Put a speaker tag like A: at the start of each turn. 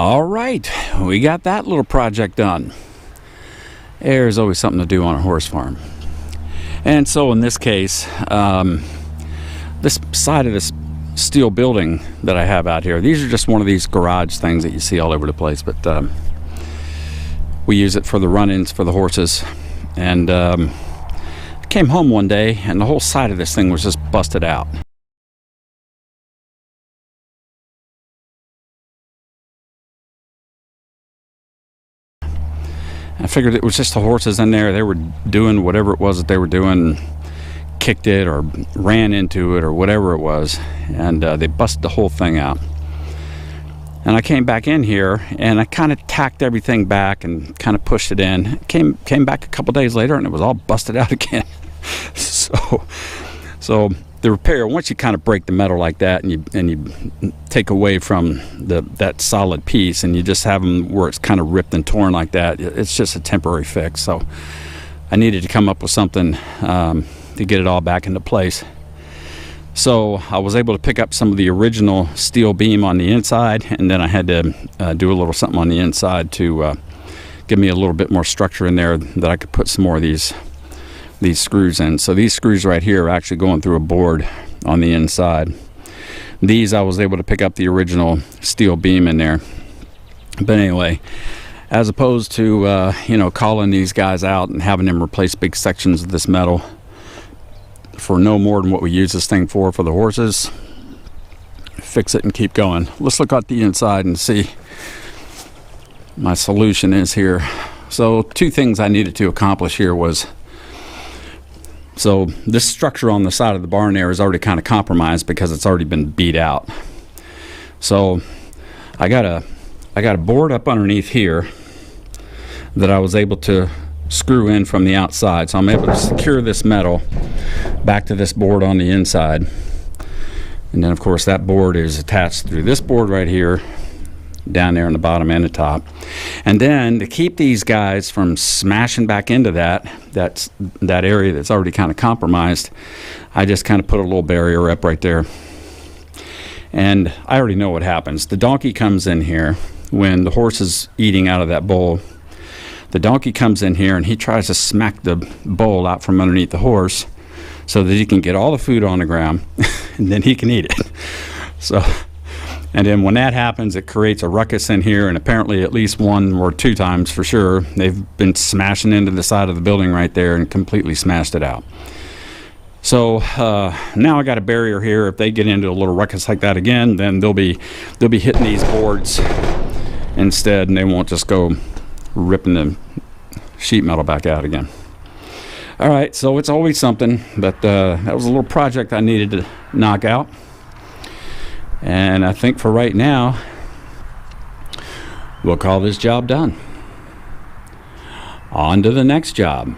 A: All right, we got that little project done. There's always something to do on a horse farm. And so in this case, this side of this steel building that I have out here, these are just one of these garage things that you see all over the place, but we use it for the run-ins for the horses. And I came home one day and the whole side of this thing was just busted out. I figured it was just the horses in there. They were doing whatever it was that they were doing, kicked it or ran into it or whatever it was, and they busted the whole thing out. And I came back in here and I kind of tacked everything back and kind of pushed it in. Came back a couple days later and it was all busted out again. So the repair, once you kind of break the metal like that and you take away from that solid piece and you just have them where it's kind of ripped and torn like that, it's just a temporary fix. So I needed to come up with something to get it all back into place. So I was able to pick up some of the original steel beam on the inside, and then I had to do a little something on the inside to give me a little bit more structure in there that I could put some more of these screws in. So these screws right here are actually going through a board on the inside. These I was able to pick up the original steel beam in there. But anyway, as opposed to calling these guys out and having them replace big sections of this metal for no more than what we use this thing for the horses, fix it and keep going. Let's look at the inside and see my solution is here. So two things I needed to accomplish here was, so this structure on the side of the barn there is already kind of compromised because it's already been beat out. So I got a board up underneath here that I was able to screw in from the outside. So I'm able to secure this metal back to this board on the inside. And then of course that board is attached through this board right here, down there on the bottom and the top. And then to keep these guys from smashing back into that area that's already kind of compromised, I just kind of put a little barrier up right there. And I already know what happens. The donkey comes in here when the horse is eating out of that bowl. The donkey comes in here and he tries to smack the bowl out from underneath the horse so that he can get all the food on the ground and then he can eat it. So, and then when that happens, it creates a ruckus in here, and apparently at least one or two times for sure, they've been smashing into the side of the building right there and completely smashed it out. So now I got a barrier here. If they get into a little ruckus like that again, then they'll be hitting these boards instead, and they won't just go ripping the sheet metal back out again. All right, so it's always something, but that was a little project I needed to knock out. And I think for right now, we'll call this job done. On to the next job.